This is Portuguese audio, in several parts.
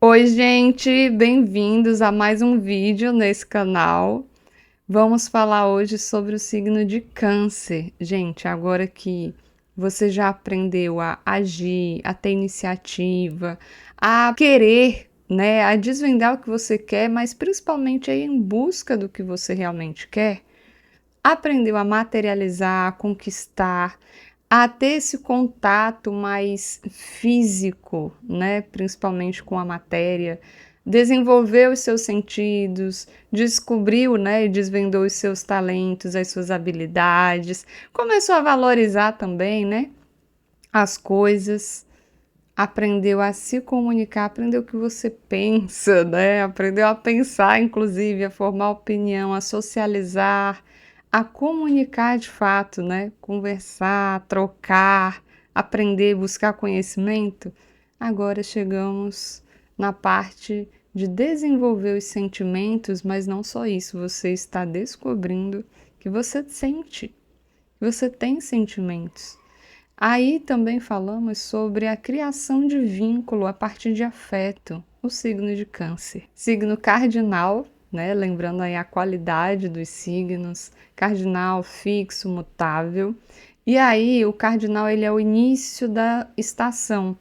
Oi, gente, bem-vindos a mais um vídeo nesse canal. Vamos falar hoje sobre o signo de Câncer. Gente, agora que você já aprendeu a agir, a ter iniciativa, a querer, né, a desvendar o que você quer, mas principalmente aí em busca do que você realmente quer, aprendeu a materializar, a conquistar, a ter esse contato mais físico, né, principalmente com a matéria, desenvolveu os seus sentidos, descobriu, né, e desvendou os seus talentos, as suas habilidades, começou a valorizar também, né, as coisas, aprendeu a se comunicar, aprendeu o que você pensa, né, aprendeu a pensar, inclusive, a formar opinião, a socializar, a comunicar de fato, né? Conversar, trocar, aprender, buscar conhecimento. Agora chegamos na parte de desenvolver os sentimentos, mas não só isso, você está descobrindo que você sente, que você tem sentimentos. Aí também falamos sobre a criação de vínculo a partir de afeto, o signo de Câncer. Signo cardinal, né? Lembrando aí a qualidade dos signos, cardinal, fixo, mutável. E aí o cardinal ele é o início da estação.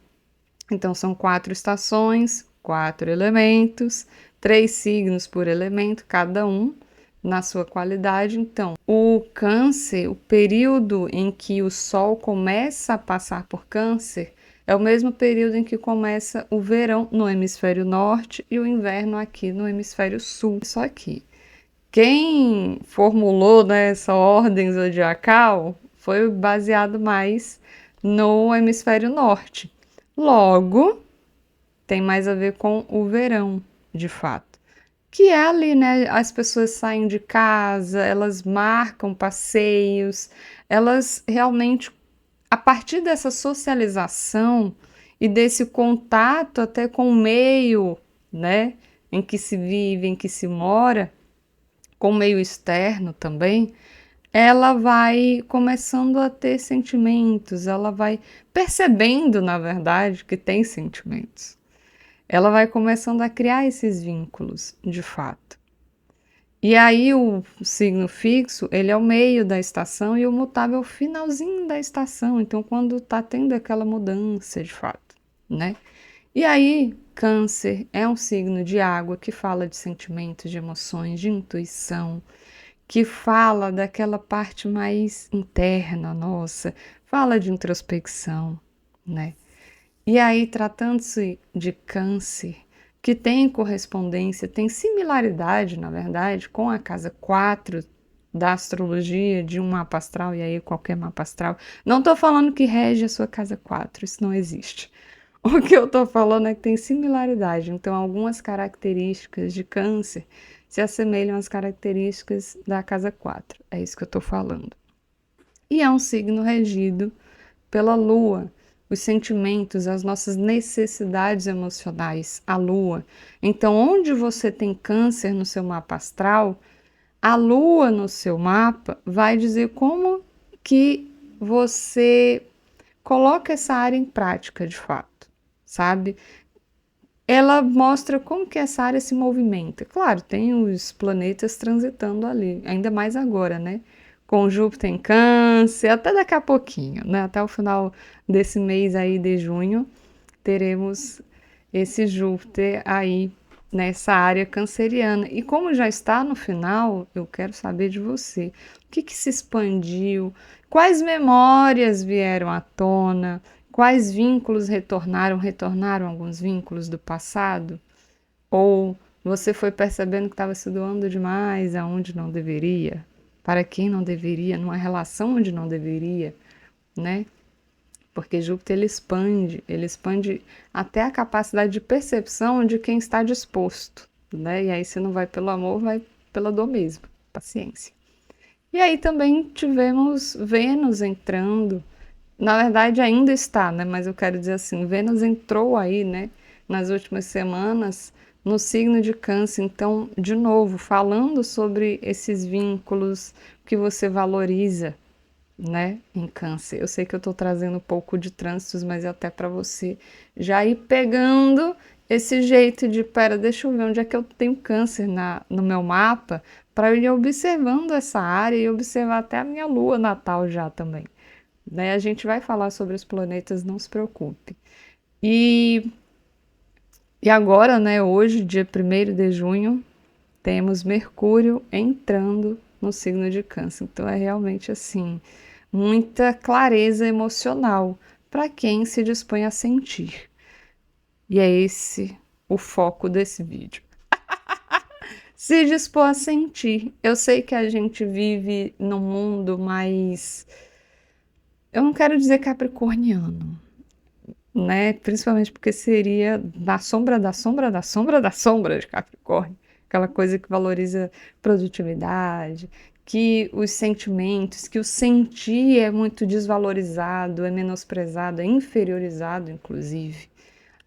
Então são 4 estações, 4 elementos, 3 signos por elemento, cada um na sua qualidade. Então, o Câncer, o período em que o Sol começa a passar por Câncer, é o mesmo período em que começa o verão no hemisfério norte e o inverno aqui no hemisfério sul. Só que quem formulou, né, essa ordem zodiacal foi baseado mais no hemisfério norte. Logo, tem mais a ver com o verão, de fato. Que é ali, né? As pessoas saem de casa, elas marcam passeios, elas realmente, a partir dessa socialização e desse contato até com o meio, né? Em que se vive, em que se mora, com o meio externo também, ela vai começando a ter sentimentos, ela vai percebendo, na verdade, que tem sentimentos. Ela vai começando a criar esses vínculos, de fato. E aí o signo fixo, ele é o meio da estação e o mutável é o finalzinho da estação, então quando está tendo aquela mudança, de fato, né? E aí, Câncer é um signo de água que fala de sentimentos, de emoções, de intuição, que fala daquela parte mais interna nossa, fala de introspecção, né? E aí, tratando-se de Câncer, que tem correspondência, tem similaridade, na verdade, com a casa 4 da astrologia, de um mapa astral, e aí qualquer mapa astral. Não estou falando que rege a sua casa 4, isso não existe. O que eu estou falando é que tem similaridade. Então, algumas características de Câncer se assemelham às características da casa 4. É isso que eu estou falando. E é um signo regido pela Lua, os sentimentos, as nossas necessidades emocionais, a Lua. Então, onde você tem Câncer no seu mapa astral, a Lua no seu mapa vai dizer como que você coloca essa área em prática de fato, sabe? Ela mostra como que essa área se movimenta. Claro, tem os planetas transitando ali, ainda mais agora, né? Com Júpiter em Câncer, até daqui a pouquinho, né? Até o final desse mês aí de junho, teremos esse Júpiter aí nessa área canceriana. E como já está no final, eu quero saber de você. O que se expandiu? Quais memórias vieram à tona? Quais vínculos retornaram? Retornaram alguns vínculos do passado? Ou você foi percebendo que estava se doando demais aonde não deveria? Para quem não deveria? Numa relação onde não deveria, né? Porque Júpiter ele expande até a capacidade de percepção de quem está disposto, né? E aí se não vai pelo amor, vai pela dor mesmo, paciência. E aí também tivemos Vênus entrando, na verdade ainda está, né? Mas eu quero dizer assim, Vênus entrou aí, né? Nas últimas semanas no signo de Câncer, então, de novo, falando sobre esses vínculos que você valoriza, né, em Câncer. Eu sei que eu estou trazendo um pouco de trânsitos, mas é até para você já ir pegando esse jeito de, pera, deixa eu ver onde é que eu tenho câncer no meu mapa, para eu ir observando essa área e observar até a minha lua natal já também. Né? A gente vai falar sobre os planetas, não se preocupe. E, e agora, né, hoje, dia 1º de junho, temos Mercúrio entrando no signo de Câncer. Então é realmente assim, muita clareza emocional para quem se dispõe a sentir. E é esse o foco desse vídeo. Se dispor a sentir. Eu sei que a gente vive num mundo mais, eu não quero dizer capricorniano, né? Principalmente porque seria da sombra da sombra da sombra da sombra de Capricórnio. Aquela coisa que valoriza produtividade, que os sentimentos, que o sentir é muito desvalorizado, é menosprezado, é inferiorizado, inclusive.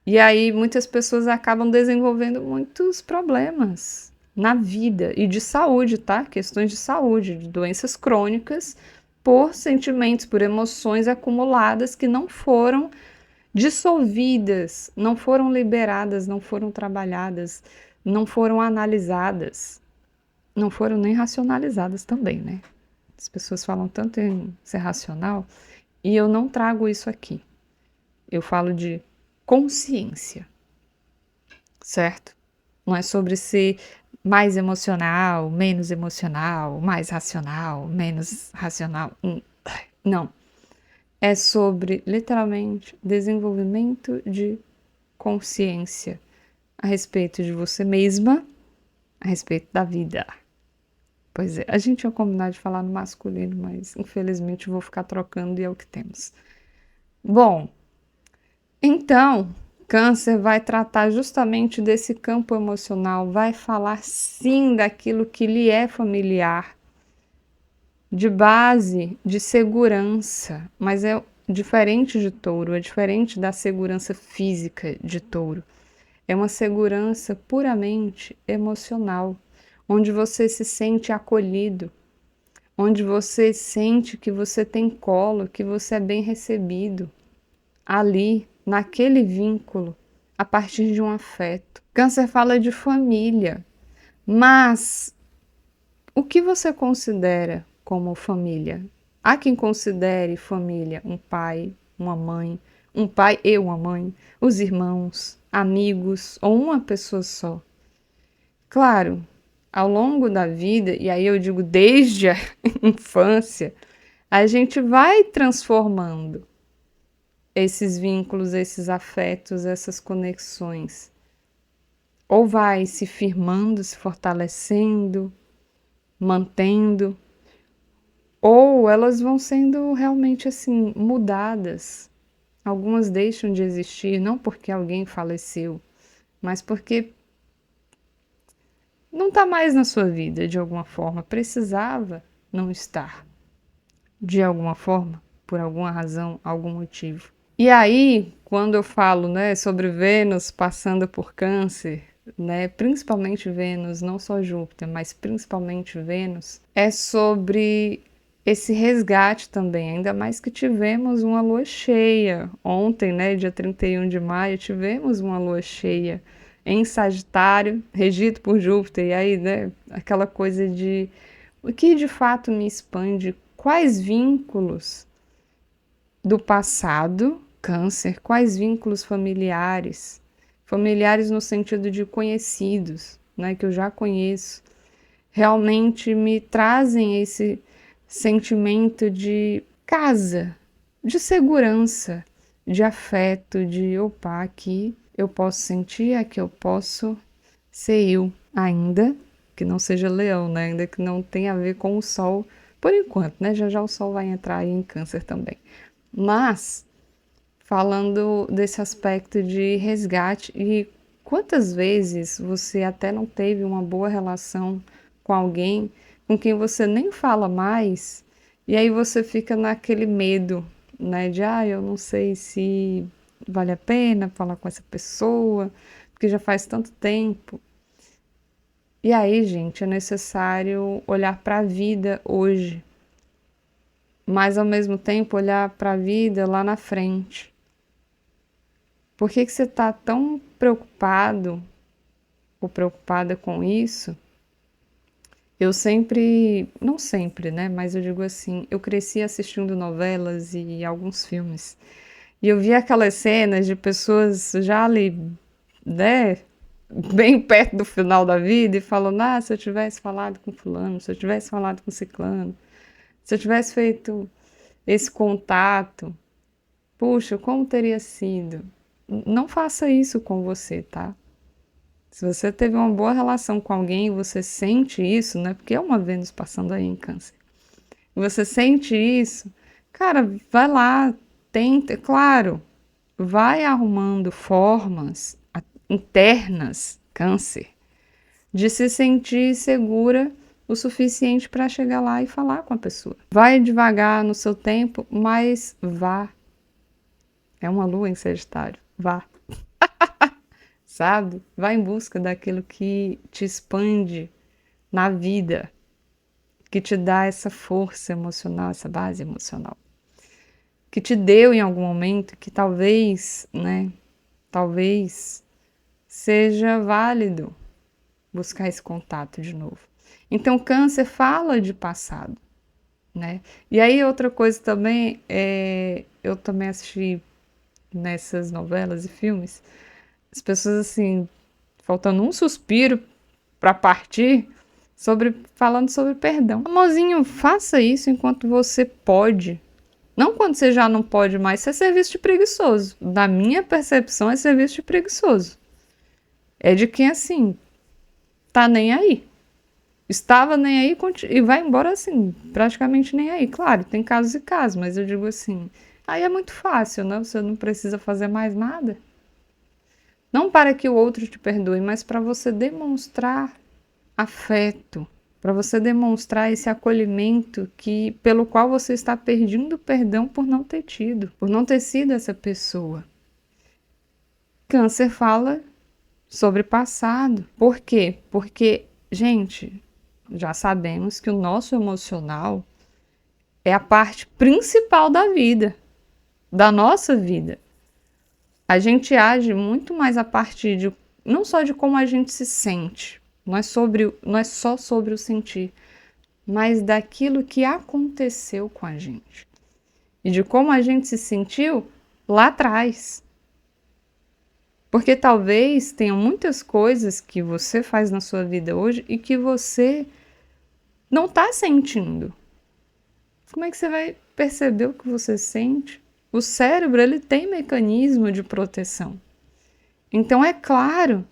E aí muitas pessoas acabam desenvolvendo muitos problemas na vida e de saúde, tá? Questões de saúde, de doenças crônicas, por sentimentos, por emoções acumuladas que não foram dissolvidas, não foram liberadas, não foram trabalhadas, não foram analisadas, não foram nem racionalizadas também, né? As pessoas falam tanto em ser racional e eu não trago isso aqui. Eu falo de consciência, certo? Não é sobre ser mais emocional, mais racional, menos racional. Não. É sobre, literalmente, desenvolvimento de consciência a respeito de você mesma, a respeito da vida. Pois é, a gente tinha combinado de falar no masculino, mas infelizmente eu vou ficar trocando e é o que temos. Bom, então, Câncer vai tratar justamente desse campo emocional, vai falar sim daquilo que lhe é familiar, de base, de segurança, mas é diferente de Touro, é diferente da segurança física de Touro. É uma segurança puramente emocional, onde você se sente acolhido, onde você sente que você tem colo, que você é bem recebido ali, naquele vínculo, a partir de um afeto. Câncer fala de família, mas o que você considera como família? Há quem considere família um pai, uma mãe, um pai e uma mãe, os irmãos, amigos ou uma pessoa só. Claro, ao longo da vida, e aí eu digo desde a infância, a gente vai transformando esses vínculos, esses afetos, essas conexões. Ou vai se firmando, se fortalecendo, mantendo, ou elas vão sendo realmente assim mudadas. Algumas deixam de existir, não porque alguém faleceu, mas porque não está mais na sua vida de alguma forma, precisava não estar de alguma forma, por alguma razão, algum motivo. E aí, quando eu falo, né, sobre Vênus passando por Câncer, né, principalmente Vênus, não só Júpiter, mas principalmente Vênus, é sobre esse resgate também, ainda mais que tivemos uma lua cheia ontem, né, dia 31 de maio, tivemos uma lua cheia em Sagitário, regido por Júpiter, e aí, né, aquela coisa de o que de fato me expande, quais vínculos do passado, Câncer, quais vínculos familiares, familiares no sentido de conhecidos, né, que eu já conheço, realmente me trazem esse sentimento de casa, de segurança, de afeto, de opa, aqui eu posso sentir, aqui eu posso ser eu, ainda que não seja leão, né? Ainda que não tenha a ver com o sol, por enquanto, né? Já já o sol vai entrar aí em Câncer também. Mas, falando desse aspecto de resgate, e quantas vezes você até não teve uma boa relação com alguém com quem você nem fala mais, e aí você fica naquele medo, né? De, eu não sei se vale a pena falar com essa pessoa, porque já faz tanto tempo. E aí, gente, é necessário olhar para a vida hoje, mas ao mesmo tempo olhar para a vida lá na frente. Por que que você está tão preocupado ou preocupada com isso? Eu sempre, não sempre, né? Mas eu digo assim, eu cresci assistindo novelas e alguns filmes. E eu vi aquelas cenas de pessoas já ali, né? Bem perto do final da vida e falando, ah, se eu tivesse falado com fulano, se eu tivesse falado com ciclano, se eu tivesse feito esse contato, puxa, como teria sido? Não faça isso com você, tá? Se você teve uma boa relação com alguém e você sente isso, né? Porque é uma Vênus passando aí em Câncer. E você sente isso, cara, vai lá, tenta, claro, vai arrumando formas internas, Câncer, de se sentir segura o suficiente para chegar lá e falar com a pessoa. Vai devagar no seu tempo, mas vá. É uma lua em Sagitário, vá. Sabe? Vá em busca daquilo que te expande na vida, que te dá essa força emocional, essa base emocional, que te deu em algum momento, que talvez, né, talvez seja válido buscar esse contato de novo. Então, Câncer fala de passado, né? E aí outra coisa também, eu também assisti nessas novelas e filmes, as pessoas assim, faltando um suspiro para partir, falando sobre perdão. Amorzinho, faça isso enquanto você pode. Não quando você já não pode mais, isso é serviço de preguiçoso. Da minha percepção, é serviço de preguiçoso. É de quem, assim, tá nem aí. Estava nem aí e vai embora, assim, praticamente nem aí. Claro, tem casos e casos, mas eu digo assim, aí é muito fácil, né? Você não precisa fazer mais nada. Não para que o outro te perdoe, mas para você demonstrar afeto, para você demonstrar esse acolhimento pelo qual você está pedindo perdão por não ter tido, por não ter sido essa pessoa. Câncer fala sobre passado. Por quê? Porque, gente, já sabemos que o nosso emocional é a parte principal da vida, da nossa vida. A gente age muito mais a partir de, não só de como a gente se sente, não é só sobre o sentir, mas daquilo que aconteceu com a gente. E de como a gente se sentiu lá atrás. Porque talvez tenham muitas coisas que você faz na sua vida hoje e que você não está sentindo. Como é que você vai perceber o que você sente? O cérebro, ele tem mecanismo de proteção. Então é claro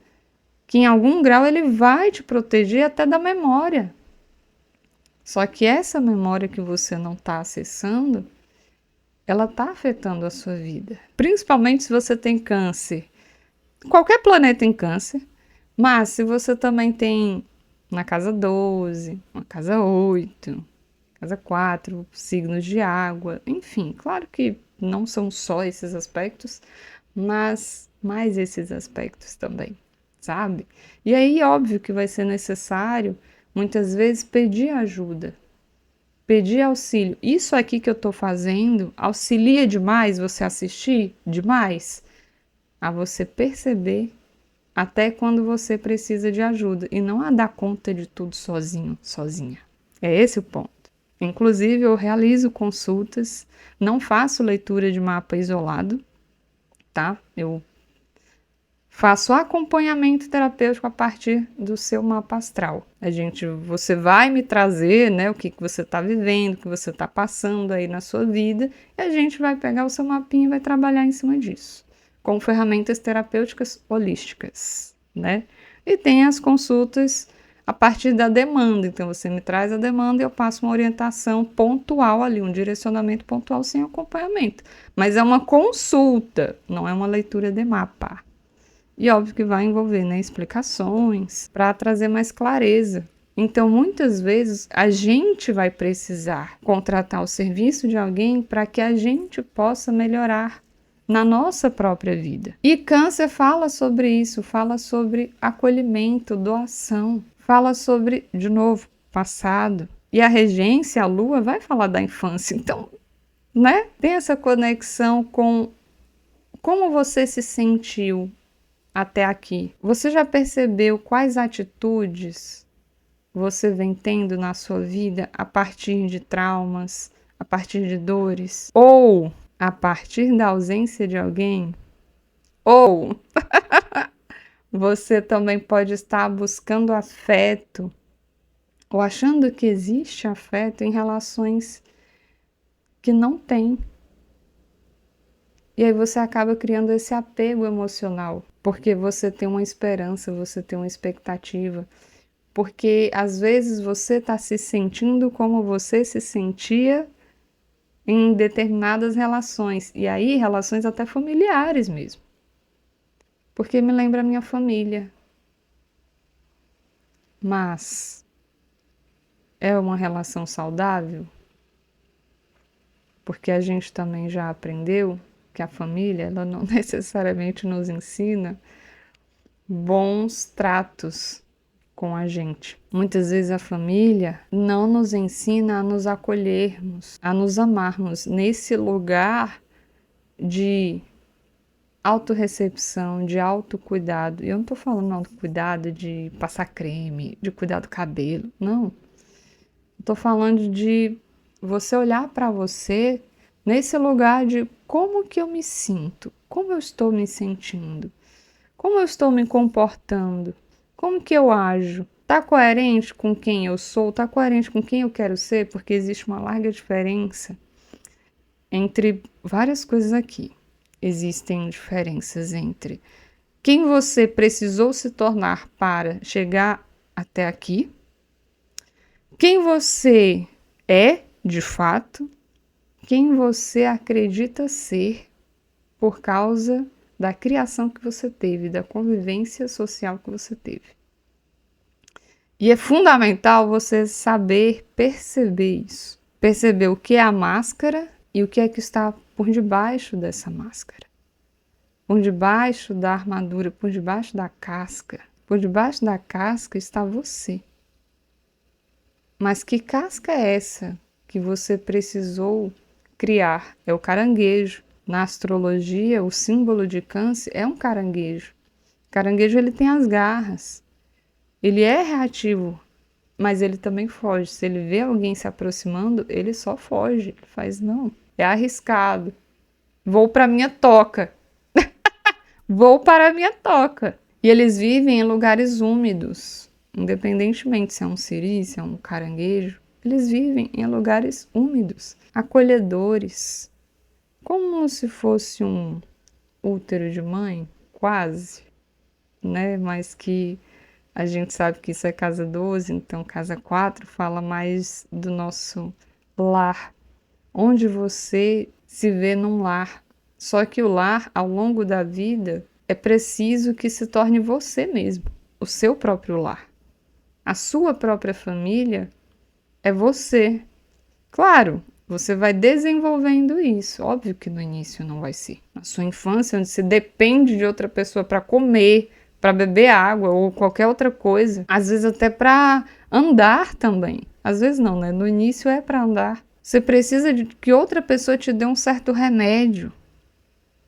que em algum grau ele vai te proteger até da memória. Só que essa memória que você não está acessando, ela está afetando a sua vida. Principalmente se você tem câncer. Qualquer planeta em câncer, mas se você também tem na casa 12, na casa 8, casa 4, signos de água, enfim, claro que não são só esses aspectos, mas mais esses aspectos também, sabe? E aí, óbvio que vai ser necessário, muitas vezes, pedir ajuda, pedir auxílio. Isso aqui que eu tô fazendo auxilia demais você assistir demais a você perceber até quando você precisa de ajuda e não a dar conta de tudo sozinho, sozinha. É esse o ponto. Inclusive, eu realizo consultas, não faço leitura de mapa isolado, tá? Eu faço acompanhamento terapêutico a partir do seu mapa astral. Você vai me trazer, né, o que você está vivendo, o que você está passando aí na sua vida, e a gente vai pegar o seu mapinha e vai trabalhar em cima disso, com ferramentas terapêuticas holísticas, né? E tem as consultas a partir da demanda. Então, você me traz a demanda e eu passo uma orientação pontual ali, um direcionamento pontual sem acompanhamento. Mas é uma consulta, não é uma leitura de mapa. E óbvio que vai envolver, né, explicações para trazer mais clareza. Então, muitas vezes, a gente vai precisar contratar o serviço de alguém para que a gente possa melhorar na nossa própria vida. E Câncer fala sobre isso, fala sobre acolhimento, doação, fala sobre, de novo, passado. E a regência, a lua, vai falar da infância. Então, né, tem essa conexão com Como você se sentiu até aqui? Você já percebeu quais atitudes você vem tendo na sua vida a partir de traumas, a partir de dores? Ou a partir da ausência de alguém? Ou você também pode estar buscando afeto ou achando que existe afeto em relações que não tem. E aí você acaba criando esse apego emocional, porque você tem uma esperança, você tem uma expectativa, porque às vezes você está se sentindo como você se sentia em determinadas relações, e aí relações até familiares mesmo. Porque me lembra a minha família. Mas é uma relação saudável? Porque a gente também já aprendeu que a família, ela não necessariamente nos ensina bons tratos com a gente. Muitas vezes a família não nos ensina a nos acolhermos, a nos amarmos nesse lugar de autorrecepção, de autocuidado. E eu não tô falando autocuidado de passar creme, de cuidar do cabelo, não. Eu tô falando de você olhar para você nesse lugar de como que eu me sinto, como eu estou me sentindo, como eu estou me comportando, como que eu ajo. Tá coerente com quem eu sou? Tá coerente com quem eu quero ser? Porque existe uma larga diferença entre várias coisas aqui. Existem diferenças entre quem você precisou se tornar para chegar até aqui, quem você é de fato, quem você acredita ser por causa da criação que você teve, da convivência social que você teve. E é fundamental você saber perceber isso. Perceber o que é a máscara e o que é que está por debaixo dessa máscara. Por debaixo da armadura, por debaixo da casca. Por debaixo da casca está você. Mas que casca é essa que você precisou criar? É o caranguejo. Na astrologia, o símbolo de Câncer é um caranguejo. O caranguejo, ele tem as garras. Ele é reativo, mas ele também foge. Se ele vê alguém se aproximando, ele só foge. Ele faz, não, é arriscado. Vou para minha toca. Vou para a minha toca. E eles vivem em lugares úmidos. Independentemente se é um siri, se é um caranguejo, eles vivem em lugares úmidos, acolhedores. Como se fosse um útero de mãe, quase, né? Mas que a gente sabe que isso é casa 12, então casa 4 fala mais do nosso lar, onde você se vê num lar. Só que o lar, ao longo da vida, é preciso que se torne você mesmo, o seu próprio lar. A sua própria família é você. Claro, você vai desenvolvendo isso. Óbvio que no início não vai ser. Na sua infância, onde você depende de outra pessoa para comer, para beber água ou qualquer outra coisa. Às vezes até para andar também. Às vezes não, né? No início é para andar. Você precisa de que outra pessoa te dê um certo remédio.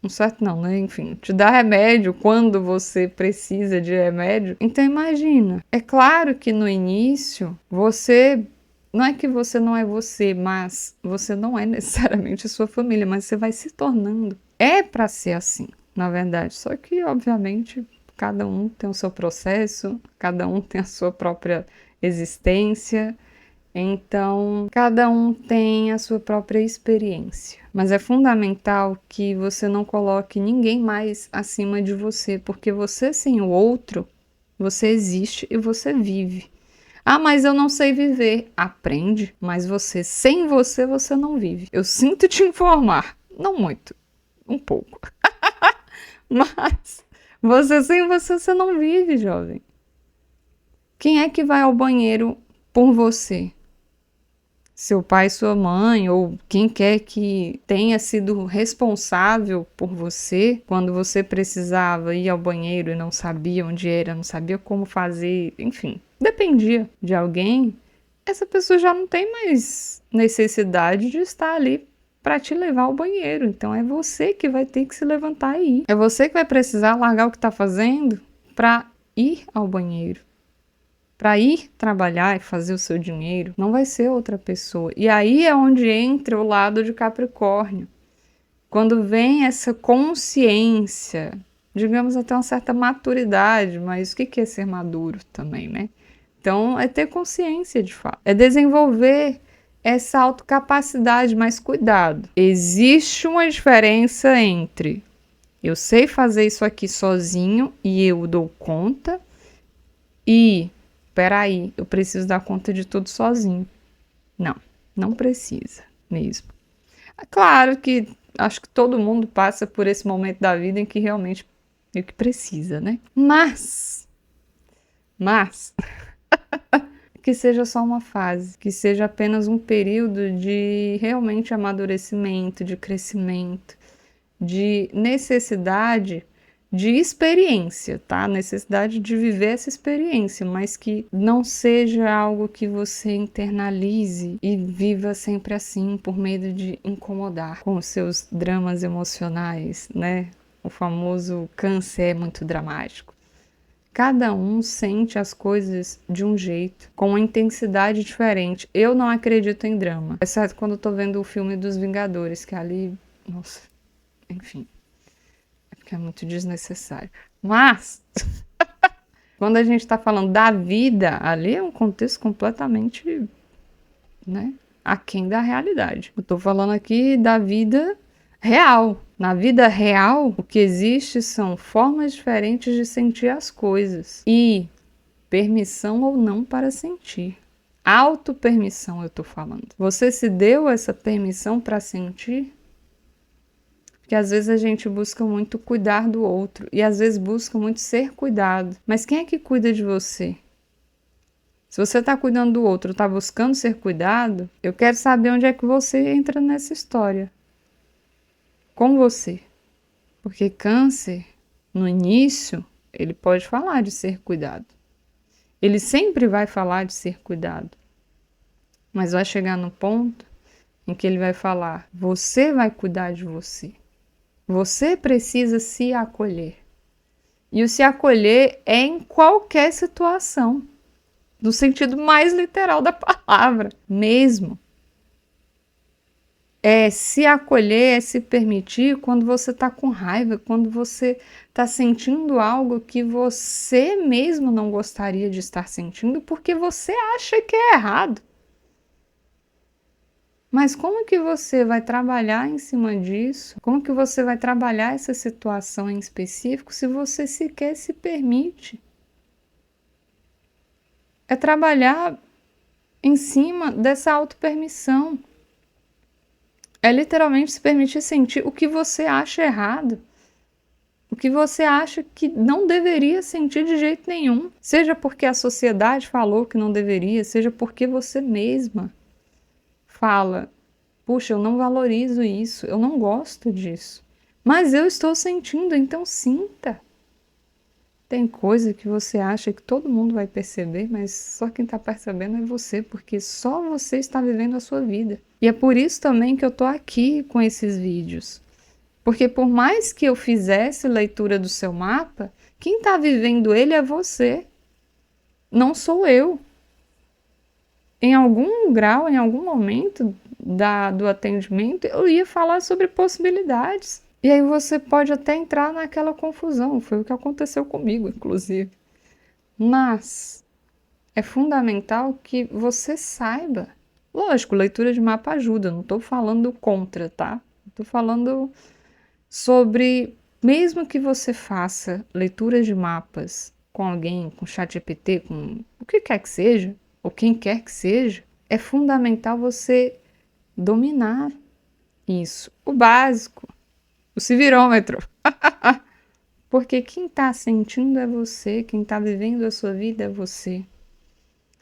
Um certo não, né? Enfim, te dá remédio quando você precisa de remédio. Então imagina. É claro que no início você... Não é que você não é você, mas você não é necessariamente a sua família, mas você vai se tornando. É para ser assim, na verdade. Só que, obviamente, cada um tem o seu processo, cada um tem a sua própria existência, então cada um tem a sua própria experiência. Mas é fundamental que você não coloque ninguém mais acima de você, porque você sem o outro, você existe e você vive. Ah, mas eu não sei viver. Aprende, mas você, sem você, você não vive. Eu sinto te informar, não muito, um pouco. Mas você sem você, você não vive, jovem. Quem é que vai ao banheiro por você? Seu pai, sua mãe, ou quem quer que tenha sido responsável por você quando você precisava ir ao banheiro e não sabia onde era, não sabia como fazer, enfim, dependia de alguém, essa pessoa já não tem mais necessidade de estar ali para te levar ao banheiro. Então é você que vai ter que se levantar e ir. É você que vai precisar largar o que está fazendo para ir ao banheiro. Para ir trabalhar e fazer o seu dinheiro, não vai ser outra pessoa. E aí é onde entra o lado de Capricórnio. Quando vem essa consciência, digamos até uma certa maturidade, mas o que é ser maduro também, né? Então é ter consciência de fato, é desenvolver essa autocapacidade, mas cuidado. Existe uma diferença entre eu sei fazer isso aqui sozinho e eu dou conta e, peraí, eu preciso dar conta de tudo sozinho. Não, não precisa mesmo. É claro que acho que todo mundo passa por esse momento da vida em que realmente meio que precisa, né? Mas que seja só uma fase, que seja apenas um período de realmente amadurecimento, de crescimento, de necessidade de experiência, tá? Necessidade de viver essa experiência, mas que não seja algo que você internalize e viva sempre assim, por medo de incomodar com os seus dramas emocionais, né? O famoso câncer é muito dramático. Cada um sente as coisas de um jeito, com uma intensidade diferente. Eu não acredito em drama, exceto quando eu tô vendo o filme dos Vingadores, que ali, nossa, enfim, é porque é muito desnecessário. Mas, quando a gente tá falando da vida, ali é um contexto completamente, né, aquém da realidade. Eu tô falando aqui da vida real. Na vida real, o que existe são formas diferentes de sentir as coisas e permissão ou não para sentir. Autopermissão eu tô falando. Você se deu essa permissão para sentir? Porque às vezes a gente busca muito cuidar do outro e às vezes busca muito ser cuidado. Mas quem é que cuida de você? Se você está cuidando do outro, está buscando ser cuidado, eu quero saber onde é que você entra nessa história. Com você. Porque câncer, no início, ele pode falar de ser cuidado. Ele sempre vai falar de ser cuidado. Mas vai chegar no ponto em que ele vai falar: você vai cuidar de você. Você precisa se acolher. E o se acolher é em qualquer situação, no sentido mais literal da palavra, mesmo. É se acolher, é se permitir quando você está com raiva, quando você está sentindo algo que você mesmo não gostaria de estar sentindo, porque você acha que é errado. Mas como que você vai trabalhar em cima disso? Como que você vai trabalhar essa situação em específico se você sequer se permite? É trabalhar em cima dessa autopermissão. É literalmente se permitir sentir o que você acha errado. O que você acha que não deveria sentir de jeito nenhum. Seja porque a sociedade falou que não deveria, seja porque você mesma fala: puxa, eu não valorizo isso, eu não gosto disso. Mas eu estou sentindo, então sinta. Tem coisa que você acha que todo mundo vai perceber, mas só quem está percebendo é você, porque só você está vivendo a sua vida. E é por isso também que eu tô aqui com esses vídeos. Porque por mais que eu fizesse leitura do seu mapa, quem está vivendo ele é você. Não sou eu. Em algum grau, em algum momento do atendimento, eu ia falar sobre possibilidades. E aí você pode até entrar naquela confusão. Foi o que aconteceu comigo, inclusive. Mas é fundamental que você saiba. Lógico, leitura de mapa ajuda, não estou falando contra, tá? Estou falando sobre, mesmo que você faça leituras de mapas com alguém, com ChatGPT, com o que quer que seja, ou quem quer que seja, é fundamental você dominar isso. O básico, o civirômetro. Porque quem está sentindo é você, quem está vivendo a sua vida é você.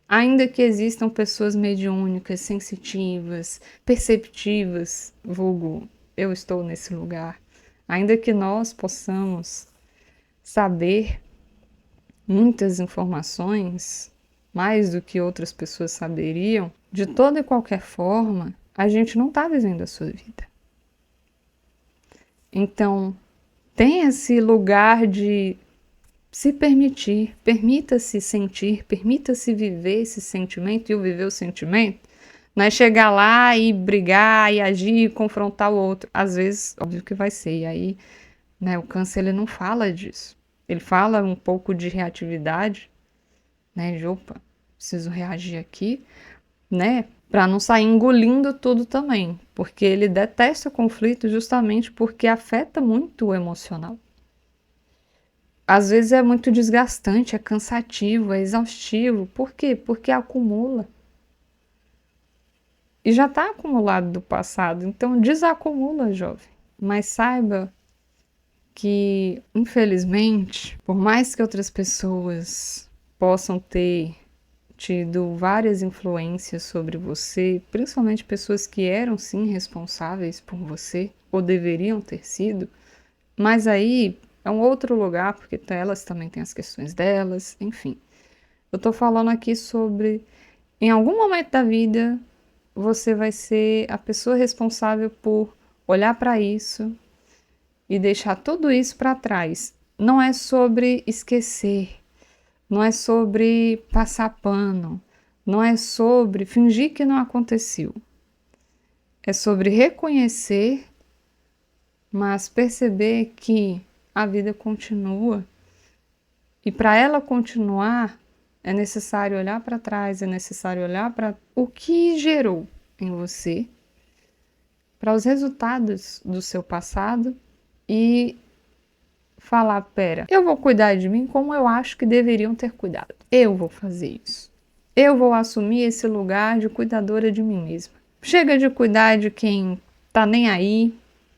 Ainda que existam pessoas mediúnicas, sensitivas, perceptivas, vulgo, eu estou nesse lugar. Ainda que nós possamos saber muitas informações, mais do que outras pessoas saberiam, de toda e qualquer forma, a gente não está vivendo a sua vida. Então, tem esse lugar de se permitir, permita-se sentir, permita-se viver esse sentimento e o viver o sentimento. Não é chegar lá e brigar e agir e confrontar o outro. Às vezes, óbvio que vai ser. E aí, né, o câncer ele não fala disso. Ele fala um pouco de reatividade, né, de opa, preciso reagir aqui, né, para não sair engolindo tudo também, porque ele detesta o conflito justamente porque afeta muito o emocional. Às vezes é muito desgastante, é cansativo, é exaustivo. Por quê? Porque acumula. E já está acumulado do passado, então desacumula, jovem. Mas saiba que, infelizmente, por mais que outras pessoas possam ter tido várias influências sobre você, principalmente pessoas que eram sim responsáveis por você, ou deveriam ter sido, mas aí é um outro lugar, porque elas também têm as questões delas, enfim. Eu tô falando aqui sobre, em algum momento da vida, você vai ser a pessoa responsável por olhar para isso e deixar tudo isso para trás. Não é sobre esquecer, não é sobre passar pano, não é sobre fingir que não aconteceu. É sobre reconhecer, mas perceber que a vida continua e para ela continuar é necessário olhar para trás, é necessário olhar para o que gerou em você, para os resultados do seu passado e falar, pera, eu vou cuidar de mim como eu acho que deveriam ter cuidado. Eu vou fazer isso. Eu vou assumir esse lugar de cuidadora de mim mesma. Chega de cuidar de quem tá nem aí,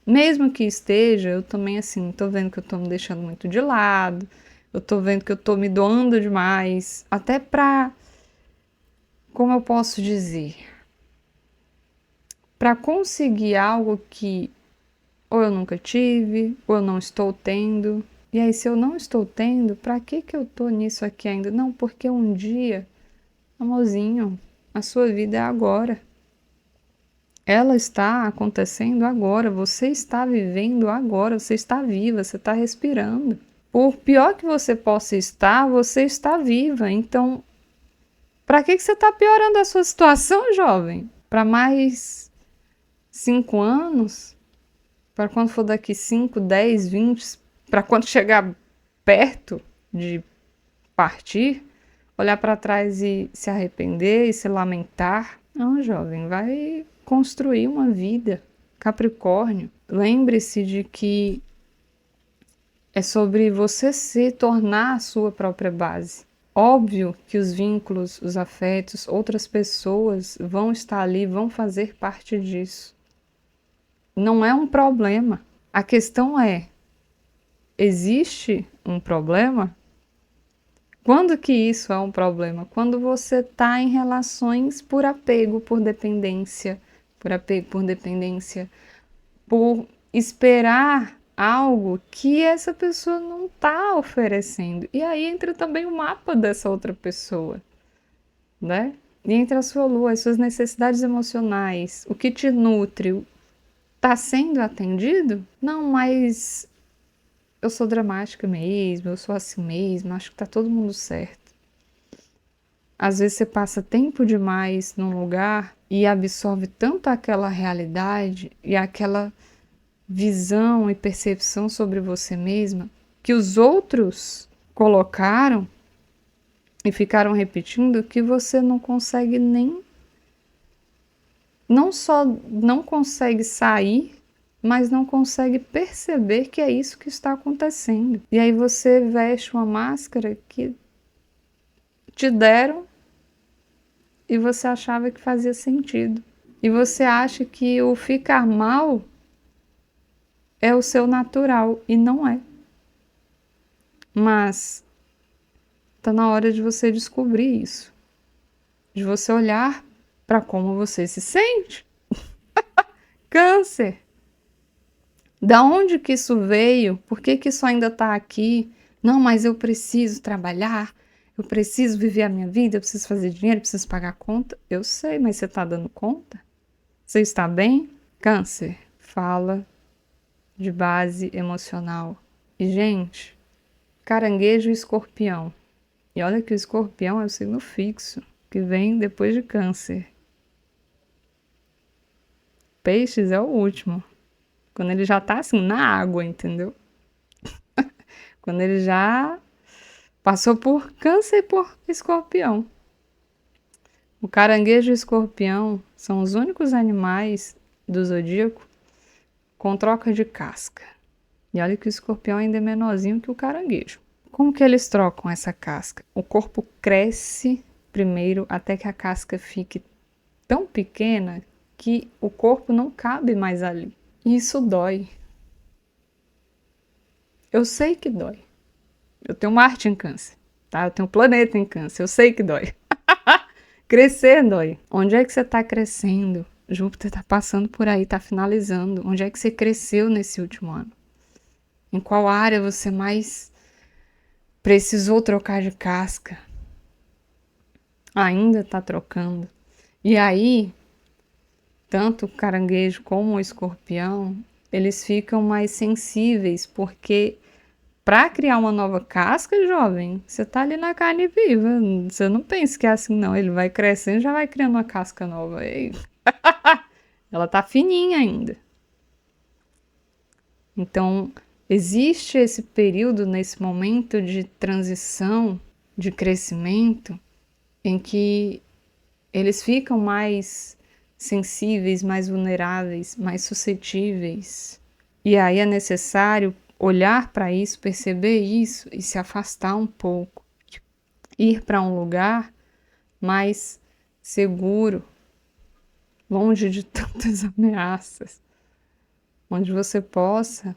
mesmo que esteja, eu também assim, tô vendo que eu tô me deixando muito de lado, eu tô vendo que eu tô me doando demais, até pra, como eu posso dizer, pra conseguir algo que ou eu nunca tive, ou eu não estou tendo. E aí, se eu não estou tendo, pra que eu tô nisso aqui ainda? Não, porque um dia, amorzinho, a sua vida é agora. Ela está acontecendo agora, você está vivendo agora, você está viva, você está respirando. Por pior que você possa estar, você está viva. Então, para que você está piorando a sua situação, jovem? Para mais 5 anos? Para quando for daqui 5, 10, 20? Para quando chegar perto de partir? Olhar para trás e se arrepender e se lamentar? Não, jovem, vai construir uma vida. Capricórnio, lembre-se de que é sobre você se tornar a sua própria base. Óbvio que os vínculos, os afetos, outras pessoas vão estar ali, vão fazer parte disso. Não é um problema. A questão é, existe um problema? Quando que isso é um problema? Quando você está em relações por apego, por dependência, por esperar algo que essa pessoa não está oferecendo. E aí entra também o mapa dessa outra pessoa, né? E entra a sua lua, as suas necessidades emocionais, o que te nutre, está sendo atendido? Não, mas eu sou dramática mesmo, eu sou assim mesmo, acho que tá todo mundo certo. Às vezes você passa tempo demais num lugar e absorve tanto aquela realidade e aquela visão e percepção sobre você mesma que os outros colocaram e ficaram repetindo que você não consegue nem, não só não consegue sair, mas não consegue perceber que é isso que está acontecendo. E aí você veste uma máscara que te deram e você achava que fazia sentido. E você acha que o ficar mal é o seu natural e não é. Mas tá na hora de você descobrir isso. De você olhar para como você se sente. Câncer. Da onde que isso veio? Por que que isso ainda está aqui? Não, mas eu preciso trabalhar, eu preciso viver a minha vida, eu preciso fazer dinheiro, eu preciso pagar conta. Eu sei, mas você está dando conta? Você está bem? Câncer, fala de base emocional. E, gente, caranguejo e escorpião. E olha que o escorpião é o signo fixo, que vem depois de Câncer. Peixes é o último. Quando ele já tá assim, na água, entendeu? Quando ele já passou por Câncer e por Escorpião. O caranguejo e o escorpião são os únicos animais do zodíaco com troca de casca. E olha que o escorpião ainda é menorzinho que o caranguejo. Como que eles trocam essa casca? O corpo cresce primeiro até que a casca fique tão pequena que o corpo não cabe mais ali. E isso dói. Eu sei que dói. Eu tenho Marte em Câncer, tá? Eu tenho planeta em Câncer, eu sei que dói. Crescer dói. Onde é que você está crescendo? Júpiter está passando por aí, está finalizando. Onde é que você cresceu nesse último ano? Em qual área você mais precisou trocar de casca? Ainda está trocando. E aí, tanto o caranguejo como o escorpião, eles ficam mais sensíveis, porque para criar uma nova casca, jovem, você tá ali na carne viva. Você não pensa que é assim, não. Ele vai crescendo e já vai criando uma casca nova. Ela tá fininha ainda. Então, existe esse período, nesse momento de transição, de crescimento, em que eles ficam mais sensíveis, mais vulneráveis, mais suscetíveis. E aí é necessário olhar para isso, perceber isso e se afastar um pouco. Ir para um lugar mais seguro, longe de tantas ameaças, onde você possa,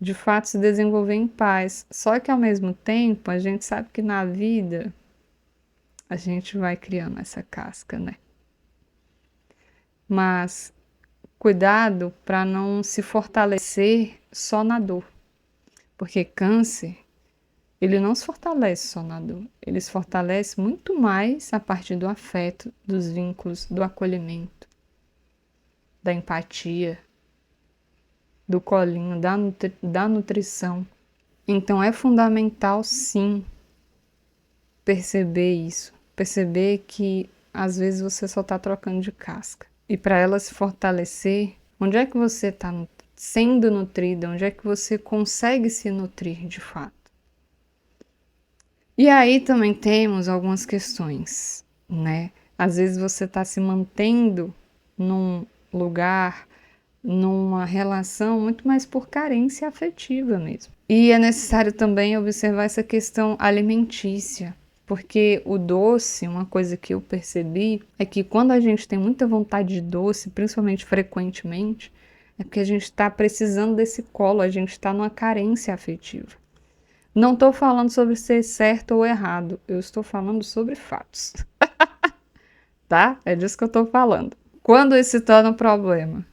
de fato, se desenvolver em paz. Só que, ao mesmo tempo, a gente sabe que na vida a gente vai criando essa casca, né? Mas cuidado para não se fortalecer só na dor. Porque Câncer, ele não se fortalece só na dor. Ele se fortalece muito mais a partir do afeto, dos vínculos, do acolhimento, da empatia, do colinho, da nutrição. Então é fundamental, sim, perceber isso. Perceber que às vezes você só está trocando de casca. E para ela se fortalecer, onde é que você está sendo nutrida? Onde é que você consegue se nutrir de fato? E aí também temos algumas questões, né? Às vezes você está se mantendo num lugar, numa relação muito mais por carência afetiva mesmo. E é necessário também observar essa questão alimentícia, porque o doce, uma coisa que eu percebi, é que quando a gente tem muita vontade de doce, principalmente frequentemente, é porque a gente está precisando desse colo, a gente está numa carência afetiva. Não estou falando sobre ser certo ou errado, eu estou falando sobre fatos. Tá? É disso que eu estou falando. Quando isso se torna um problema?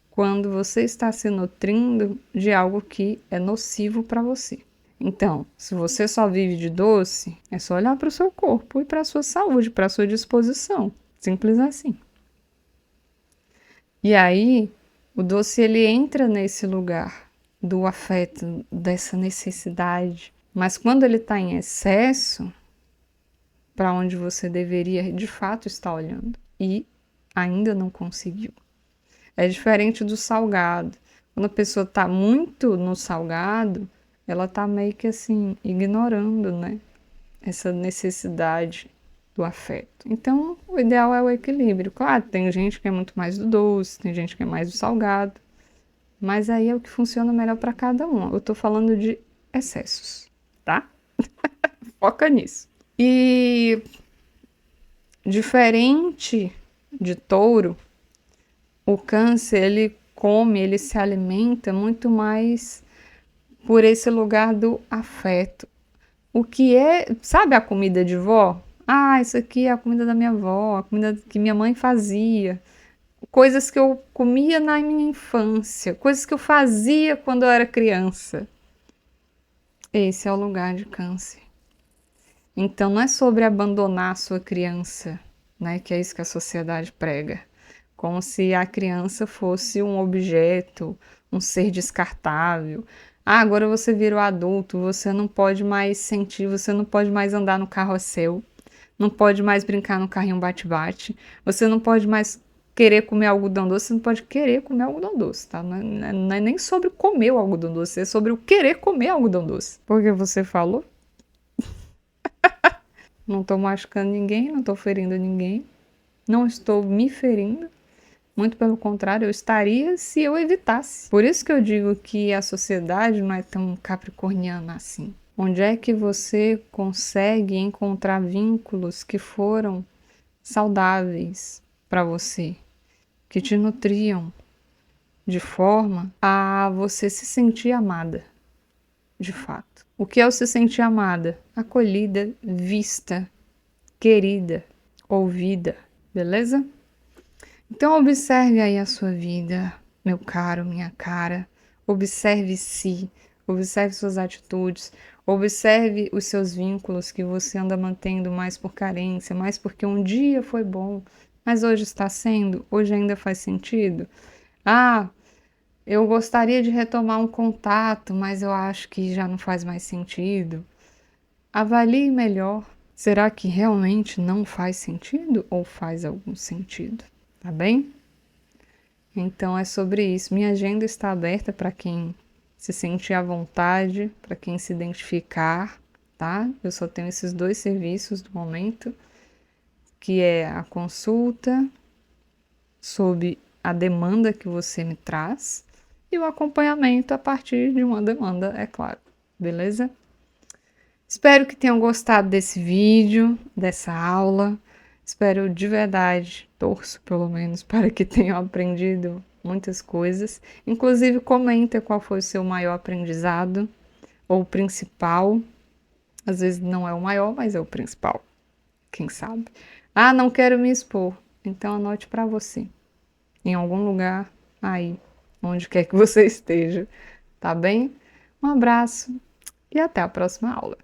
Quando você está se nutrindo de algo que é nocivo para você. Então, se você só vive de doce, é só olhar para o seu corpo e para a sua saúde, para a sua disposição. Simples assim. E aí, o doce ele entra nesse lugar do afeto, dessa necessidade. Mas quando ele está em excesso, para onde você deveria de fato estar olhando e ainda não conseguiu. É diferente do salgado. Quando a pessoa está muito no salgado, ela está meio que assim, ignorando, né? Essa necessidade do afeto. Então, o ideal é o equilíbrio. Claro, tem gente que é muito mais do doce, tem gente que é mais do salgado, mas aí é o que funciona melhor para cada um. Eu tô falando de excessos, tá? Foca nisso. E diferente de touro, o câncer, ele come, ele se alimenta muito mais por esse lugar do afeto. O que é, sabe a comida de vó? Ah, isso aqui é a comida da minha avó, a comida que minha mãe fazia. Coisas que eu comia na minha infância, coisas que eu fazia quando eu era criança. Esse é o lugar de câncer. Então não é sobre abandonar a sua criança, né, que é isso que a sociedade prega. como se a criança fosse um objeto, um ser descartável. Ah, agora você virou adulto, você não pode mais sentir, você não pode mais andar no carrossel, não pode mais brincar no carrinho bate-bate, você não pode mais querer comer algodão doce, você não pode querer comer algodão doce, tá? Não é nem sobre comer o algodão doce, é sobre o querer comer algodão doce. Porque você falou? Não tô machucando ninguém, não tô ferindo ninguém, não estou me ferindo. Muito pelo contrário, eu estaria se eu evitasse. Por isso que eu digo que a sociedade não é tão capricorniana assim. Onde é que você consegue encontrar vínculos que foram saudáveis para você, que te nutriam de forma a você se sentir amada, de fato? O que é o se sentir amada? Acolhida, vista, querida, ouvida, beleza? Então observe aí a sua vida, meu caro, minha cara. Observe-se, observe suas atitudes, observe os seus vínculos que você anda mantendo mais por carência, mais porque um dia foi bom, mas hoje está sendo, hoje ainda faz sentido. Ah, eu gostaria de retomar um contato, mas eu acho que já não faz mais sentido. Avalie melhor. Será que realmente não faz sentido ou faz algum sentido? Tá bem? Então é sobre isso. Minha agenda está aberta para quem se sentir à vontade, para quem se identificar, tá? Eu só tenho esses 2 serviços no momento, que é a consulta sob a demanda que você me traz e o acompanhamento a partir de uma demanda, é claro. Beleza? Espero que tenham gostado desse vídeo, dessa aula. Espero de verdade, torço pelo menos, para que tenham aprendido muitas coisas. Inclusive, comenta qual foi o seu maior aprendizado, ou o principal. Às vezes não é o maior, mas é o principal. Quem sabe? Ah, não quero me expor. Então anote para você. Em algum lugar aí, onde quer que você esteja. Tá bem? Um abraço e até a próxima aula.